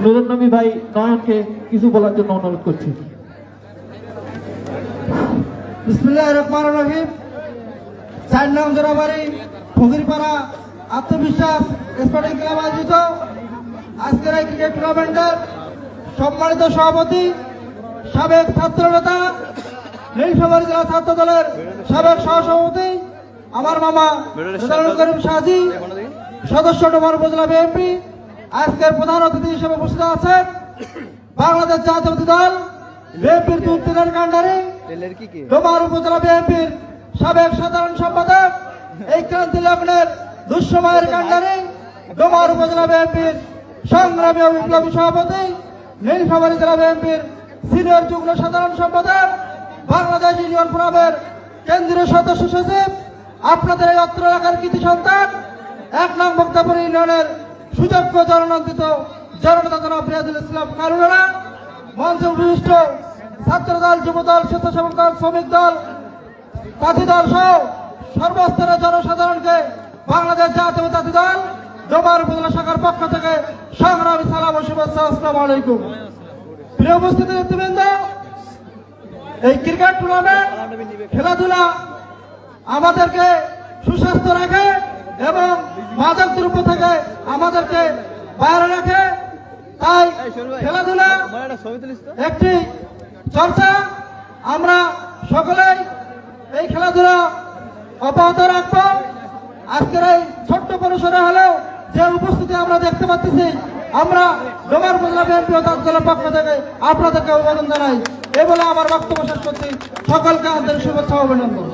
নুরুন নবী ভাই নয়নকে কিছু বলার জন্য অনুরোধ করছি। বিসমিল্লাহির রহমানির রহিম। 4 নং জোড়াবাড়ি ফকিরপাড়া আত্মবিশ্বাস স্পোর্টিং ক্লাব আয়োজিত আজকের এই ক্রিকেট টুর্নামেন্টের সম্মানিত সভাপতি, সাবেক ছাত্র নেতা, নীলফামারী জেলা ছাত্র দলের সাবেক সহসভাপতি আমার মামা রেজাউল করিম শাহজি, সদস্য ডোমার উপজেলা বিএনপি, আজকের প্রধান অতিথি হিসেবে উপস্থিত আছেন বাংলাদেশ জাতীয়তাবাদী দল বিএনপির দুধ দিনের কাণ্ডারি ডোমার উপজেলা বিএনপির সাবেক সাধারণ সম্পাদক, এই ক্রান্তি লগ্নের দুঃসময়ের কাণ্ডারি ডোমার উপজেলা বিএনপির সংগ্রামী ও বিপ্লবী সভাপতি, নীলফামারী জেলা বিএনপির সিনিয়র যুগ্ম সাধারণ সম্পাদক, বাংলাদেশ ইউনিয়ন ফোরামের কেন্দ্রীয় সদস্য সচিব, আপনাদের এই অত্র এলাকার কৃতি সন্তান 1 নং বক্তাপুর ইউনিয়নের সুযোগ্য জননন্দিত জননেতা জনাব রিয়াজুল ইসলাম কারুরা, মঞ্চে উপবিষ্ট ছাত্রদল, যুবদল, স্বেচ্ছাসেবক দল, শ্রমিক দল, তাঁতি দল সহ সর্বস্তরের জনসাধারণকে বাংলাদেশ জাতীয়তাবাদী দল ডোমার উপজেলা শাখার পক্ষ থেকে সংগ্রামী সালাম ও শুভেচ্ছা। আসসালামু আলাইকুম। প্রিয় উপস্থিতি নেতৃবৃন্দ, এই ক্রিকেট টুর্নামেন্ট খেলাধুলা আমাদেরকে সুস্বাস্থ্য রাখে এবং মাদক দ্রব্য থেকে আমাদেরকে বাইরে রাখে। তাই খেলাধুলা একটি চর্চা, আমরা সকলেই এই খেলাধুলা অব্যাহত রাখবো। আজকের এই ছোট্ট পরিসরে হলেও যে উপস্থিতি আমরা দেখতে পাচ্ছি, আমরা ডোমার উপজেলা বিএনপি ও তার দলের পক্ষ থেকে আপনাদেরকে অভিবাদন জানাই। এই বলে আমার বক্তব্য শেষ করছি। সকলকে আন্তরিক শুভেচ্ছা ও অভিনন্দন।